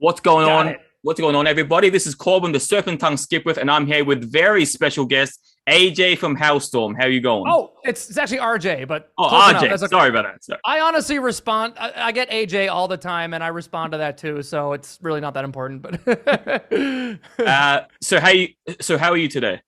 What's going Got on? it. What's going on, everybody? This is Corbin, the Serpent Tongue Skipwith, and I'm here with very special guest, AJ from Halestorm. How you going? Oh, it's actually RJ, but Oh, close enough. RJ. That's okay. Sorry about that. Sorry. I honestly respond. I get AJ all the time, and I respond to that too. So it's really not that important. But So how are you today?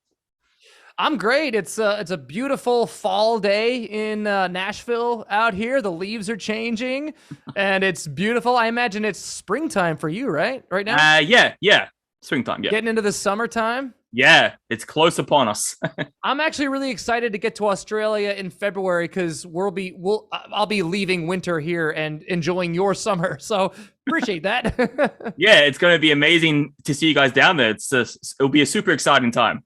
I'm great. It's a beautiful fall day in Nashville out here. The leaves are changing, and it's beautiful. I imagine it's springtime for you, right? Right now, Yeah. Springtime, yeah. getting into the summertime. Yeah, it's close upon us. I'm actually really excited to get to Australia in February because I'll be leaving winter here and enjoying your summer. So appreciate that. Yeah, it's going to be amazing to see you guys down there. It'll be a super exciting time.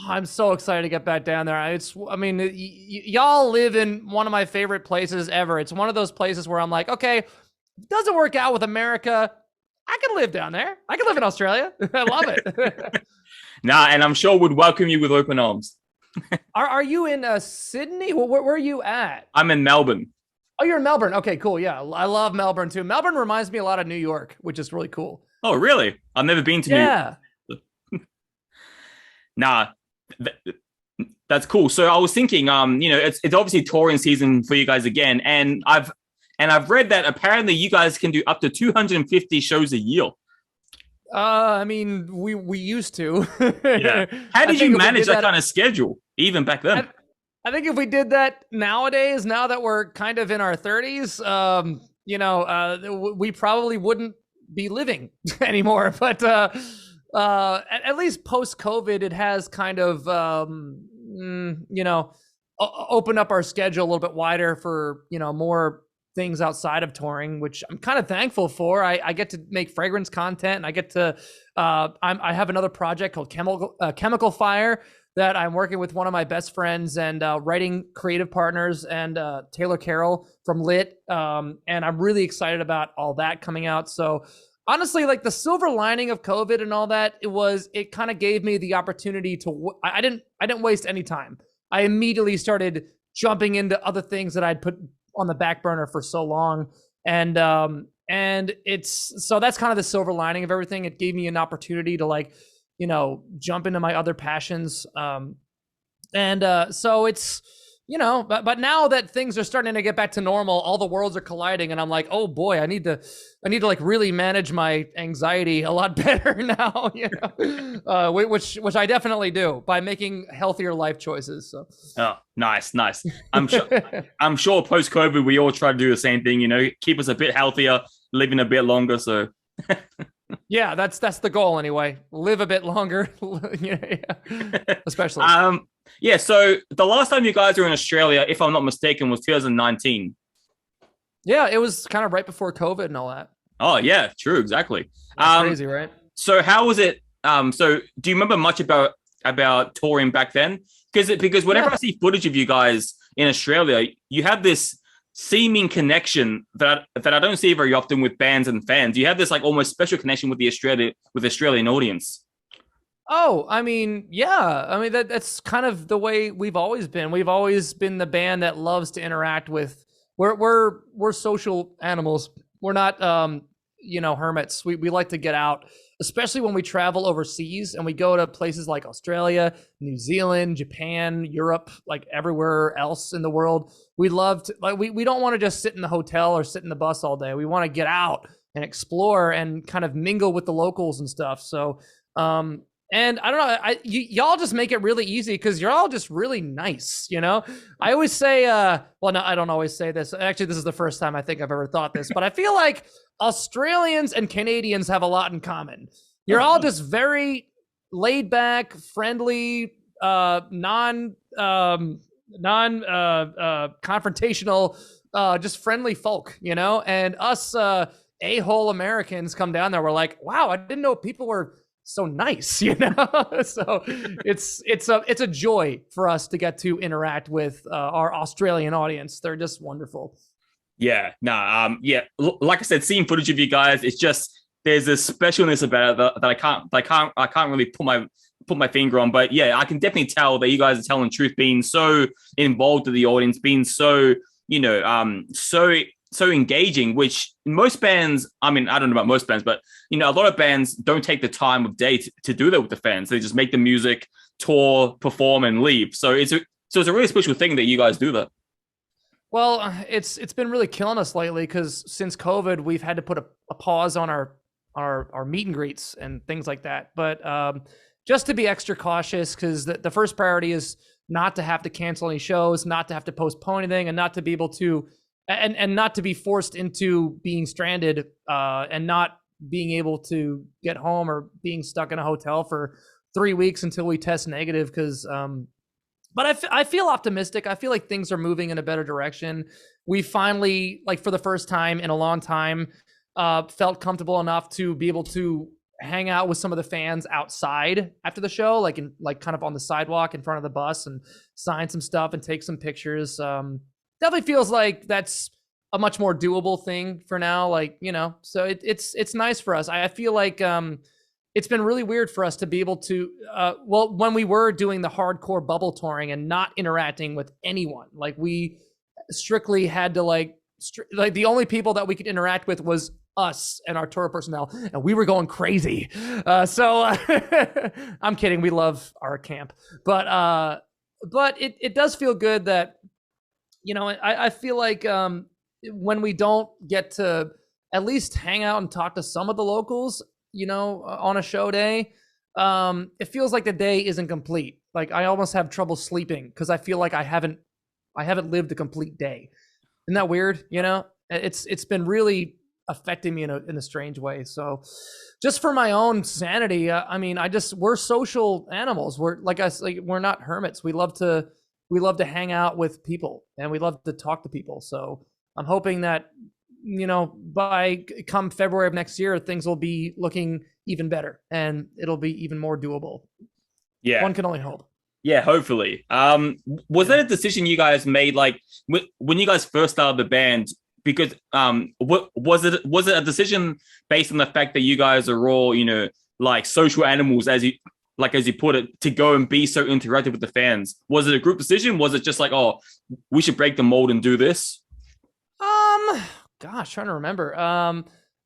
I'm so excited to get back down there. I mean, y'all live in one of my favorite places ever. It's one of those places where I'm like, okay, it doesn't work out with America. I can live down there. I can live in Australia. I love it. Nah, and I'm sure would welcome you with open arms. Are you in Sydney? Where are you at? I'm in Melbourne. Oh, you're in Melbourne. Okay, cool. Yeah, I love Melbourne too. Melbourne reminds me a lot of New York, which is really cool. Oh, really? I've never been to New York. Yeah. Nah, that's cool. So I was thinking, it's obviously touring season for you guys again, and I've read that apparently you guys can do up to 250 shows a year. I mean, we used to. Yeah. How did you manage that kind of schedule even back then? I think if we did that nowadays, now that we're kind of in our 30s, we probably wouldn't be living anymore. But at least post COVID, it has kind of opened up our schedule a little bit wider for more things outside of touring, which I'm kind of thankful for. I get to make fragrance content, and I get to. I have another project called Chemical Fire that I'm working with one of my best friends and writing creative partners and Taylor Carroll from Lit, and I'm really excited about all that coming out. So honestly, like the silver lining of COVID and all that, it kind of gave me the opportunity to. I didn't waste any time. I immediately started jumping into other things that I'd put on the back burner for so long. And so that's kind of the silver lining of everything. It gave me an opportunity to jump into my other passions. So it's, but now that things are starting to get back to normal, all the worlds are colliding, and I'm like, oh boy, I need to like really manage my anxiety a lot better now, which I definitely do by making healthier life choices. So. Oh, nice. I'm sure post COVID we all try to do the same thing, keep us a bit healthier, living a bit longer. So yeah, that's the goal anyway. Live a bit longer. Yeah. Especially. Yeah, so the last time you guys were in Australia, if I'm not mistaken, was 2019. Yeah, it was kind of right before COVID and all that. Oh, yeah, true, exactly. That's crazy, right? So how was it? So do you remember much about touring back then? Because whenever I see footage of you guys in Australia, you have this seeming connection that I don't see very often with bands and fans. You have this like almost special connection with the Australian audience. Oh, I mean, yeah. I mean, that's kind of the way we've always been. We've always been the band that loves to interact with. We're social animals. We're not, hermits. We like to get out, especially when we travel overseas and we go to places like Australia, New Zealand, Japan, Europe, like everywhere else in the world. We love to, like, we don't want to just sit in the hotel or sit in the bus all day. We want to get out and explore and kind of mingle with the locals and stuff. So, and I don't know, y'all just make it really easy because you're all just really nice, I always say, well, no, I don't always say this. Actually, this is the first time I think I've ever thought this, but I feel like Australians and Canadians have a lot in common. You're all just very laid back, friendly, confrontational, just friendly folk, and us a-hole Americans come down there. We're like, wow, I didn't know people were so nice, so it's a joy for us to get to interact with our Australian audience. They're just wonderful. Yeah, like I said, seeing footage of you guys, it's just there's a specialness about it that I can't really put my finger on. But yeah, I can definitely tell that you guys are telling the truth, being so involved with the audience, being so so so engaging, which most bands, I mean, I don't know about most bands, but a lot of bands don't take the time of day to do that with the fans. They just make the music, tour, perform, and leave. So it's a really special thing that you guys do that. Well, it's been really killing us lately because since COVID, we've had to put a pause on our meet and greets and things like that. But just to be extra cautious, because the first priority is not to have to cancel any shows, not to have to postpone anything, and not to be able to and not to be forced into being stranded and not being able to get home or being stuck in a hotel for 3 weeks until we test negative. Because but I feel optimistic. I feel like things are moving in a better direction. We finally, like for the first time in a long time, felt comfortable enough to be able to hang out with some of the fans outside after the show, like kind of on the sidewalk in front of the bus, and sign some stuff and take some pictures. Definitely feels like that's a much more doable thing for now. Like, so it's nice for us. I feel like it's been really weird for us to be able to, when we were doing the hardcore bubble touring and not interacting with anyone, like we strictly had to like the only people that we could interact with was us and our tour personnel, and we were going crazy. I'm kidding. We love our camp, but it does feel good that, I feel like when we don't get to at least hang out and talk to some of the locals, on a show day, it feels like the day isn't complete. Like I almost have trouble sleeping because I feel like I haven't lived a complete day. Isn't that weird? It's been really affecting me in a strange way. So just for my own sanity, I mean, we're social animals. We're we're not hermits. We love to hang out with people and we love to talk to people. So I'm hoping that, by come February of next year, things will be looking even better and it'll be even more doable. Yeah. One can only hope. Yeah, hopefully. Was that a decision you guys made, like when you guys first started the band? Because was it a decision based on the fact that you guys are all, like social animals, as you put it, to go and be so interactive with the fans? Was it a group decision? Was it just like, oh, we should break the mold and do this? Gosh, trying to remember. I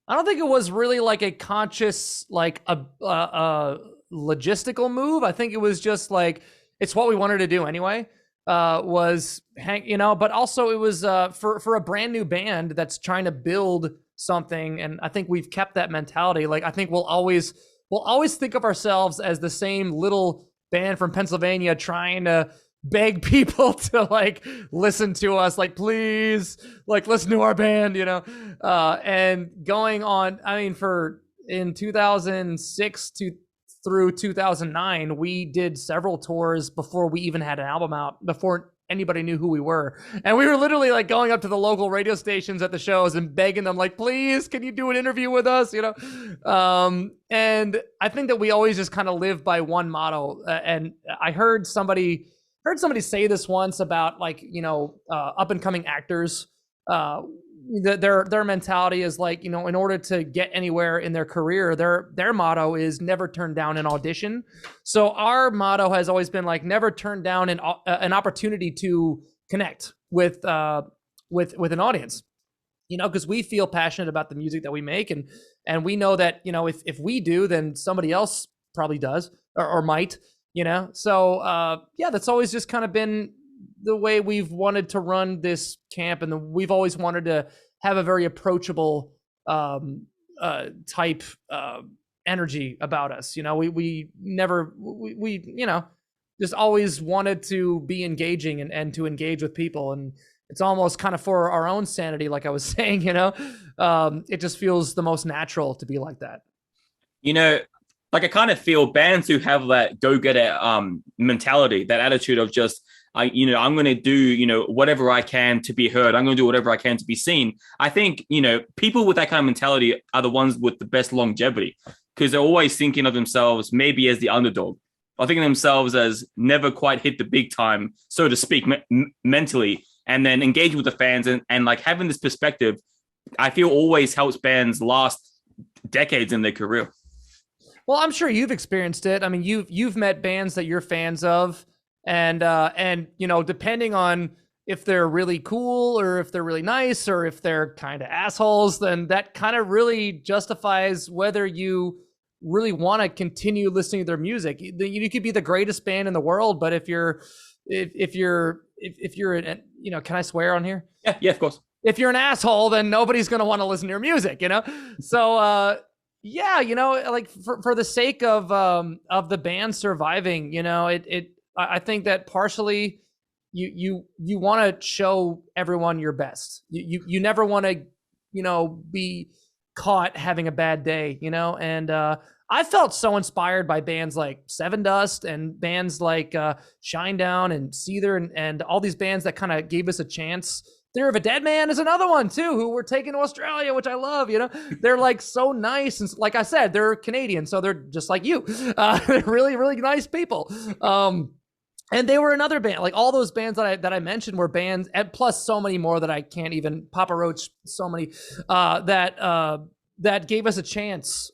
don't think it was really like a conscious, like a logistical move. I think it was just like it's what we wanted to do anyway. Was hang, but also it was for a brand new band that's trying to build something, and I think we've kept that mentality. Like I think we'll always think of ourselves as the same little band from Pennsylvania trying to beg people to like listen to us, like please, like listen to our band, and going on. I mean, in 2006 through 2009, we did several tours before we even had an album out, before anybody knew who we were. And we were literally like going up to the local radio stations at the shows and begging them, like, please, can you do an interview with us? And I think that we always just kind of live by one motto. And I heard somebody say this once about like, up and coming actors, their mentality is like, in order to get anywhere in their career, their motto is never turn down an audition. So our motto has always been like never turn down an opportunity to connect with an audience, because we feel passionate about the music that we make, and we know that if we do, then somebody else probably does or might. So that's always just kind of been the way we've wanted to run this camp, and we've always wanted to have a very approachable type energy about us. We just always wanted to be engaging and to engage with people, and it's almost kind of for our own sanity, like I was saying. It just feels the most natural to be like that. Like I kind of feel bands who have that go-getter mentality, that attitude of just, I'm going to do, whatever I can to be heard. I'm going to do whatever I can to be seen. I think, people with that kind of mentality are the ones with the best longevity, because they're always thinking of themselves maybe as the underdog, or thinking of themselves as never quite hit the big time, so to speak, mentally, and then engaging with the fans and like having this perspective, I feel always helps bands last decades in their career. Well, I'm sure you've experienced it. I mean, you've met bands that you're fans of, and depending on if they're really cool or if they're really nice or if they're kind of assholes, then that kind of really justifies whether you really want to continue listening to their music. You could be the greatest band in the world, but if you're an, can I swear on here? Yeah, of course. If you're an asshole, then nobody's going to want to listen to your music, So, yeah, like for the sake of the band surviving, I think that partially you want to show everyone your best. You never want to, be caught having a bad day, and I felt so inspired by bands like Seven Dust and bands like Shinedown and Seether and all these bands that kind of gave us a chance. Theory of a Dead Man is another one too, who we're taking to Australia, which I love. They're like so nice, and like I said, they're Canadian, so they're just like you. They're really, really nice people. And they were another band. Like all those bands that I mentioned were bands, and plus so many more that I can't even. Papa Roach, so many that gave us a chance.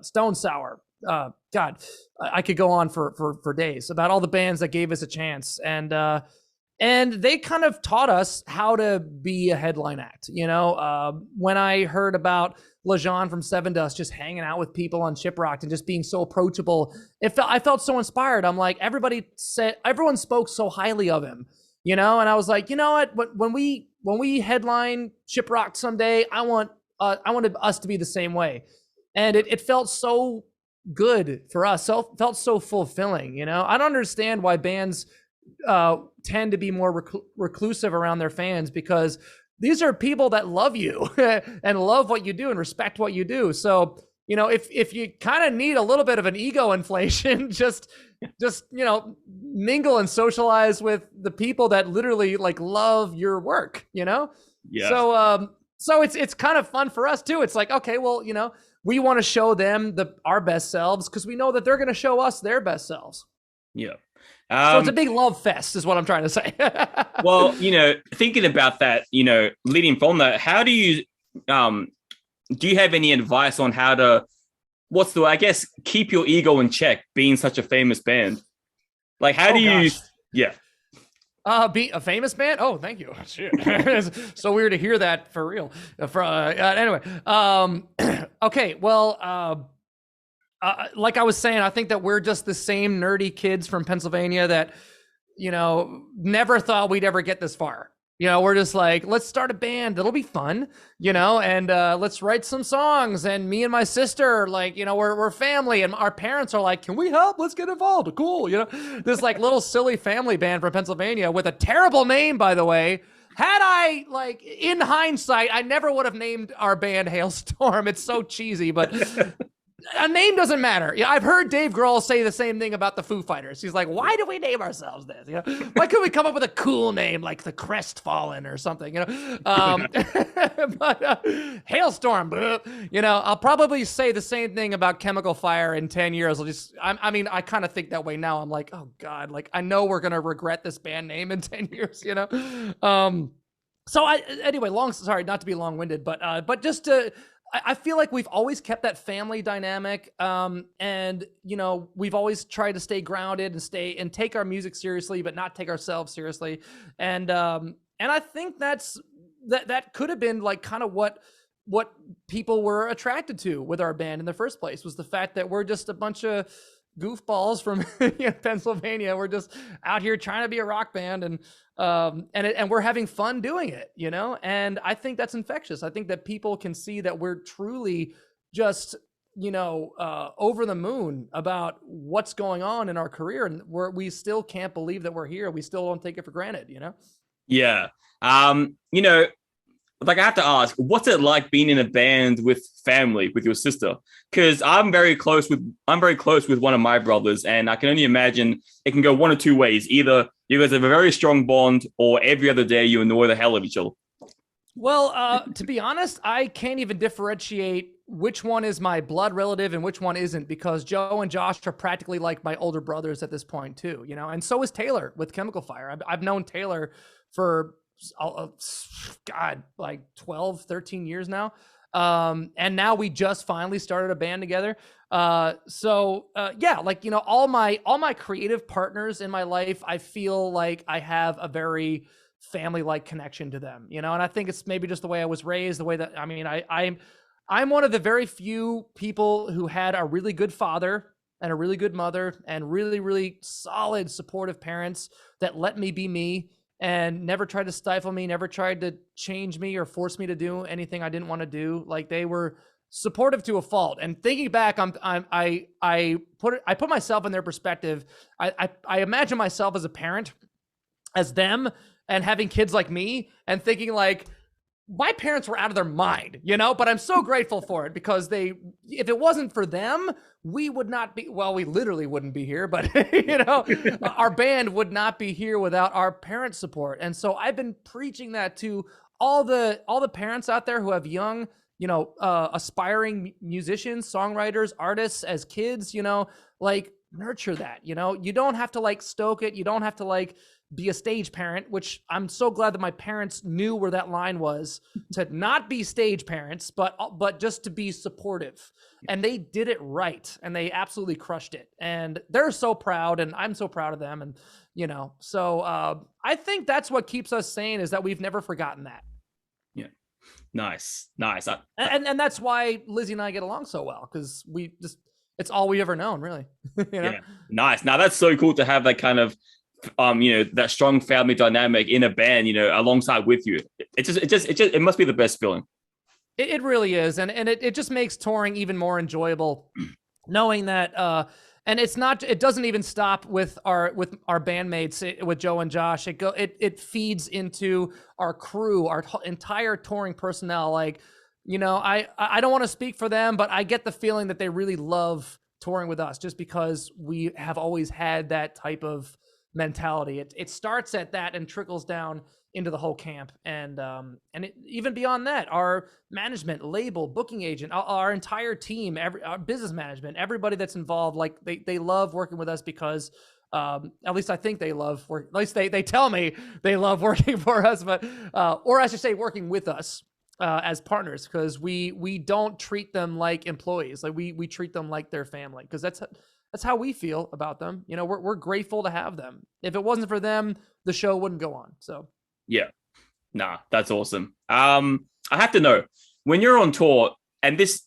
Stone Sour. God, I could go on for days about all the bands that gave us a chance, and they kind of taught us how to be a headline act. When I heard about Lejean from Seven Dust just hanging out with people on Shiprocked and just being so approachable, I felt so inspired. I'm like, everyone spoke so highly of him, and I was like, you know what? When we headline Shiprocked someday, I wanted us to be the same way, and it felt so good for us. So felt so fulfilling. I don't understand why bands tend to be more reclusive around their fans, because these are people that love you and love what you do and respect what you do. So, if you kind of need a little bit of an ego inflation, just mingle and socialize with the people that literally like love your work, Yeah. So it's kind of fun for us too. It's like, okay, well, we want to show them our best selves because we know that they're going to show us their best selves. Yeah. So it's a big love fest is what I'm trying to say. Well, thinking about that, leading from that, how do you have any advice on how to, keep your ego in check being such a famous band? Like, how do you, yeah. Be a famous band? Oh, thank you. Shit. It's so weird to hear that for real. Anyway, okay, well, like I was saying, I think that we're just the same nerdy kids from Pennsylvania that, never thought we'd ever get this far. We're just like, let's start a band. It'll be fun, and let's write some songs. And me and my sister, like, we're family. And our parents are like, can we help? Let's get involved. Cool. This like little silly family band from Pennsylvania with a terrible name, by the way. Had I, like, in hindsight, I never would have named our band Halestorm. It's so cheesy, but a name doesn't matter. Yeah, I've heard Dave Grohl say the same thing about the Foo Fighters. He's like, why do we name ourselves this? Why couldn't we come up with a cool name like the Crestfallen or something? But Halestorm, I'll probably say the same thing about Chemical Fire in 10 years. I kind of think that way now. I'm like, oh God, like I know we're gonna regret this band name in 10 years. So anyway, sorry, not to be long-winded, but just to. I feel like we've always kept that family dynamic, and we've always tried to stay grounded and take our music seriously, but not take ourselves seriously. And I think that could have been like kind of what people were attracted to with our band in the first place, was the fact that we're just a bunch of goofballs from Pennsylvania. We're just out here trying to be a rock band, and we're having fun doing it, and I think that's infectious. I think that people can see that we're truly just over the moon about what's going on in our career, and we still can't believe that we're here. We still don't take it for granted. Yeah. Like I have to ask, what's it like being in a band with family, with your sister? Because I'm very close with one of my brothers, and I can only imagine it can go one or two ways. Either you guys have a very strong bond, or every other day you annoy the hell out of each other. Well, to be honest, I can't even differentiate which one is my blood relative and which one isn't, because Joe and Josh are practically like my older brothers at this point too, and so is Taylor with Chemical Fire. I've known Taylor for God, like 12, 13 years now. And now we just finally started a band together. Yeah, like, all my creative partners in my life, I feel like I have a very family-like connection to them, you know. And I think it's maybe just the way I was raised, the way that I'm one of the very few people who had a really good father and a really good mother and really, really solid, supportive parents that let me be me and never tried to stifle me, never tried to change me or force me to do anything I didn't want to do. Like, they were supportive to a fault. And thinking back, I put myself in their perspective. I imagine myself as a parent, as them, and having kids like me, and thinking like, my parents were out of their mind, you know, but I'm so grateful for it, because if it wasn't for them, we would not be, well, we literally wouldn't be here, but you know, our band would not be here without our parents' support. And so I've been preaching that to all the parents out there who have young, you know, aspiring musicians, songwriters, artists as kids, you know, like, nurture that, you know. You don't have to like stoke it. You don't have to like be a stage parent, which I'm so glad that my parents knew where that line was, to not be stage parents, but just to be supportive. And they did it right, and they absolutely crushed it. And they're so proud, and I'm so proud of them. And, you know, so I think that's what keeps us sane, is that we've never forgotten that. Yeah. Nice. And that's why Lizzie and I get along so well, because it's all we ever known, really. You know? Yeah. Nice. Now that's so cool to have that kind of you know, that strong family dynamic in a band, you know, alongside with you. It must be the best feeling. It really is. And it just makes touring even more enjoyable, knowing that, and it doesn't even stop with our bandmates, with Joe and Josh. It feeds into our crew, our entire touring personnel. Like, you know, I don't want to speak for them, but I get the feeling that they really love touring with us, just because we have always had that type of mentality. It starts at that and trickles down into the whole camp, and even beyond that, our management, label, booking agent, our entire team, our business management, everybody that's involved, like they love working with us, because at least I think they love work. At least they tell me they love working for us, but or I should say working with us as partners, because we don't treat them like employees. Like, we treat them like their family, because that's how we feel about them. You know, we're grateful to have them. If it wasn't for them, the show wouldn't go on. So yeah, nah, that's awesome. I have to know, when you're on tour, and this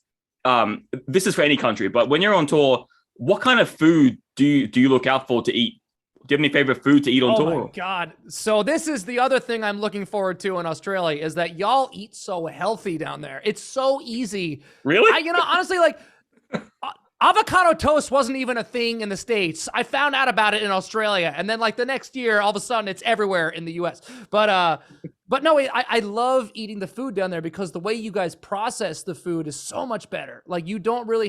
is for any country, but when you're on tour, what kind of food do you look out for to eat? Do you have any favorite food to eat on tour? Oh my God. So this is the other thing I'm looking forward to in Australia, is that y'all eat so healthy down there. It's so easy. Really? You know, honestly, like, avocado toast wasn't even a thing in the States. I found out about it in Australia. And then like the next year, all of a sudden it's everywhere in the US. But no, I love eating the food down there, because the way you guys process the food is so much better. Like, you don't really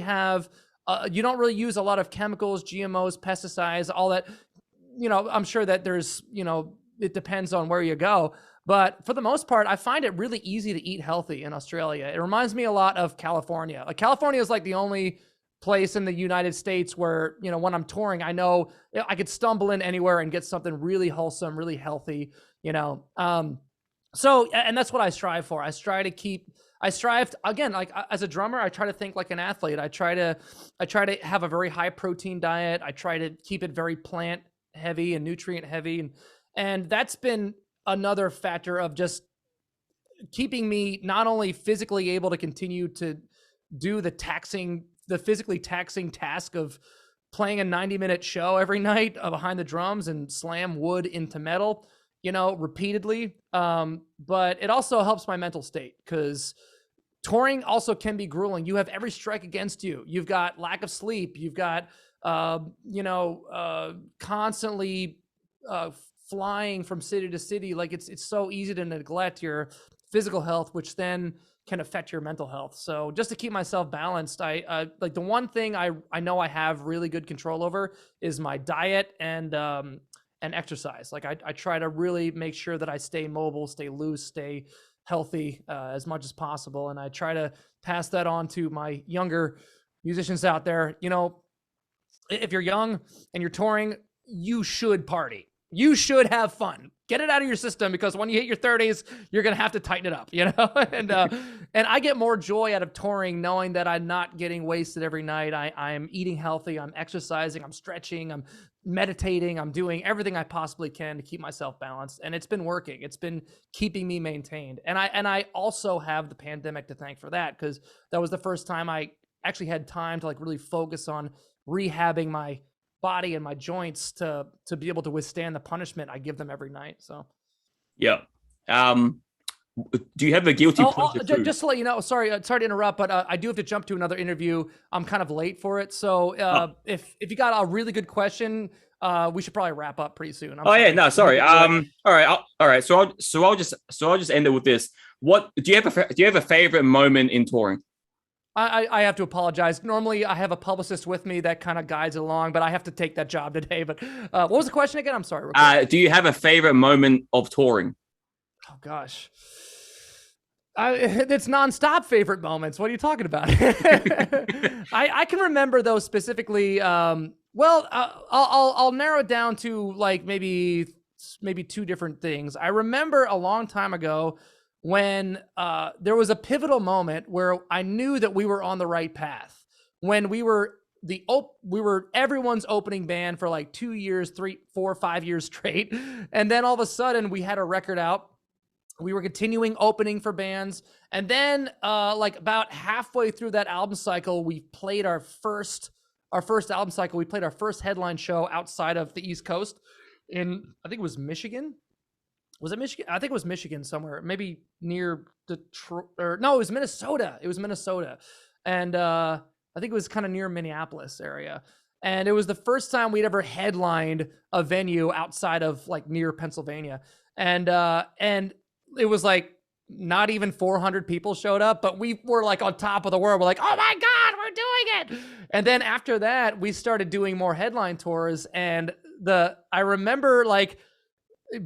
use a lot of chemicals, GMOs, pesticides, all that. You know, I'm sure that there's, you know, it depends on where you go. But for the most part, I find it really easy to eat healthy in Australia. It reminds me a lot of California. Like, California is like the only place in the United States where, you know, when I'm touring, I know I could stumble in anywhere and get something really wholesome, really healthy, you know. So, and that's what I strive for. I strive again, like, as a drummer, I try to think like an athlete. I try to have a very high protein diet. I try to keep it very plant heavy and nutrient heavy. And that's been another factor of just keeping me not only physically able to continue to do the physically taxing task of playing a 90-minute show every night behind the drums and slam wood into metal, you know, repeatedly. But it also helps my mental state, because touring also can be grueling. You have every strike against you. You've got lack of sleep. You've got, constantly flying from city to city. Like, it's so easy to neglect your physical health, which then can affect your mental health. So just to keep myself balanced, I like, the one thing I know I have really good control over is my diet and exercise. Like, I try to really make sure that I stay mobile, stay loose, stay healthy as much as possible. And I try to pass that on to my younger musicians out there. You know, if you're young and you're touring, you should party. You should have fun. Get it out of your system, because when you hit your 30s, you're going to have to tighten it up, you know? And I get more joy out of touring knowing that I'm not getting wasted every night. I'm eating healthy. I'm exercising. I'm stretching. I'm meditating. I'm doing everything I possibly can to keep myself balanced, and it's been working. It's been keeping me maintained. And I also have the pandemic to thank for that, because that was the first time I actually had time to like really focus on rehabbing my body and my joints to be able to withstand the punishment I give them every night. So Yeah. Do you have a guilty pleasure food? Just to let you know, sorry to interrupt, but I do have to jump to another interview. I'm kind of late for it, so if you got a really good question, we should probably wrap up pretty soon. Yeah, no, sorry. All right. So I'll just end it with this. What do you have a favorite moment in touring? I have to apologize. Normally, I have a publicist with me that kind of guides it along, but I have to take that job today. But what was the question again? I'm sorry. Do you have a favorite moment of touring? Oh gosh. It's nonstop favorite moments. What are you talking about? I can remember those specifically. I'll narrow it down to like maybe two different things. I remember a long time ago when there was a pivotal moment where I knew that we were on the right path. When we were everyone's opening band for like 2 years, 3, 4, 5 years straight, and then all of a sudden we had a record out. We were continuing opening for bands. And then like about halfway through that album cycle, we played our first album cycle. We played our first headline show outside of the East Coast in, I think it was Michigan. Was it Michigan? I think it was Michigan somewhere, maybe near Detroit. No, it was Minnesota. It was Minnesota. And I think it was kind of near Minneapolis area. And it was the first time we'd ever headlined a venue outside of like near Pennsylvania. And it was like not even 400 people showed up, but we were like on top of the world. We're like, oh my God, we're doing it. And then after that, we started doing more headline tours. And I remember like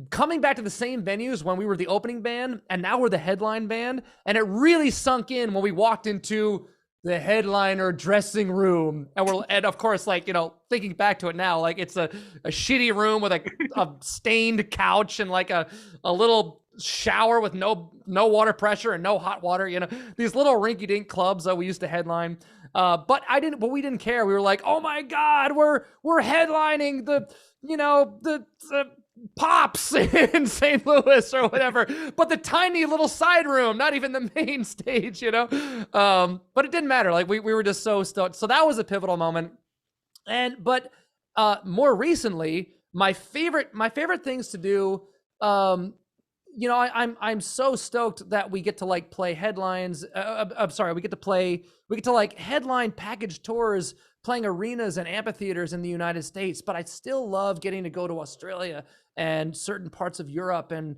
coming back to the same venues when we were the opening band, and now we're the headline band. And it really sunk in when we walked into the headliner dressing room. And of course, like, you know, thinking back to it now, like it's a shitty room with a stained couch and like a little shower with no water pressure and no hot water, you know, these little rinky-dink clubs that we used to headline. But we didn't care. We were like, oh my God, we're headlining the Pops in St. Louis or whatever, but the tiny little side room, not even the main stage, you know? But it didn't matter. Like we were just so stoked. So that was a pivotal moment. But more recently, my favorite things to do, you know, I'm so stoked that we get to like play headlines. We get to like headline package tours, playing arenas and amphitheaters in the United States. But I still love getting to go to Australia and certain parts of Europe and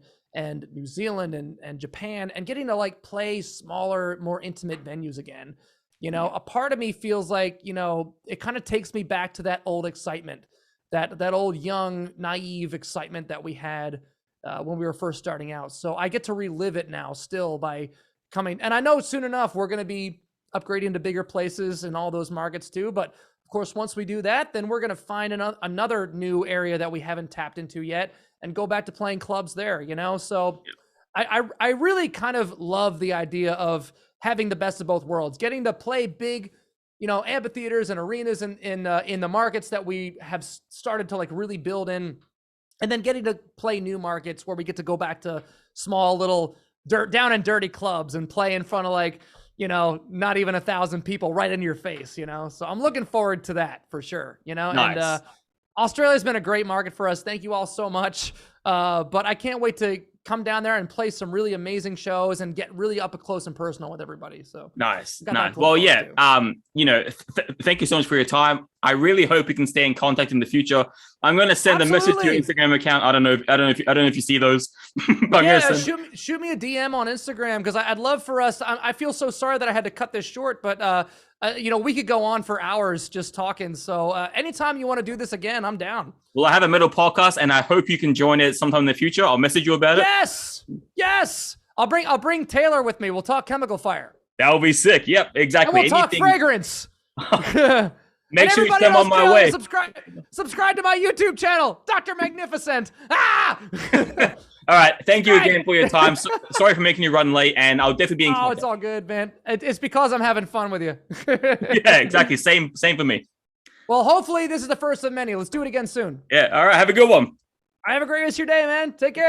New Zealand and Japan, and getting to like play smaller, more intimate venues again. You know, a part of me feels like, you know, it kind of takes me back to that old excitement, that old young, naive excitement that we had when we were first starting out. So I get to relive it now still by coming. And I know soon enough, we're going to be upgrading to bigger places in all those markets too. But of course, once we do that, then we're going to find another new area that we haven't tapped into yet and go back to playing clubs there, you know? So I really kind of love the idea of having the best of both worlds, getting to play big, you know, amphitheaters and arenas in the markets that we have started to like really build in. And then getting to play new markets where we get to go back to small little down and dirty clubs and play in front of like, you know, not even 1,000 people right in your face, you know? So I'm looking forward to that for sure, you know? Nice. And Australia's been a great market for us. Thank you all so much. But I can't wait to come down there and play some really amazing shows and get really up close and personal with everybody. So nice. Well, yeah. You know, thank you so much for your time. I really hope we can stay in contact in the future. I'm going to send a message to your Instagram account. I don't know if you see those. But shoot me a DM on Instagram, because I'd love for us. I feel so sorry that I had to cut this short, but you know, we could go on for hours just talking. So anytime you want to do this again, I'm down. Well, I have a metal podcast, and I hope you can join it sometime in the future. I'll message you about it. Yes. I'll bring Taylor with me. We'll talk Chemical Fire. That will be sick. Yep, exactly. And we'll talk fragrance. Make sure you send on my way. Subscribe to my YouTube channel, Dr. Magnificent. All right. Thank you again for your time. Sorry for making you run late, and I'll definitely be in contact. Oh, it's all good, man. It's because I'm having fun with you. Yeah, exactly. Same for me. Well, hopefully this is the first of many. Let's do it again soon. Yeah. All right. Have a good one. I have a great rest of your day, man. Take care.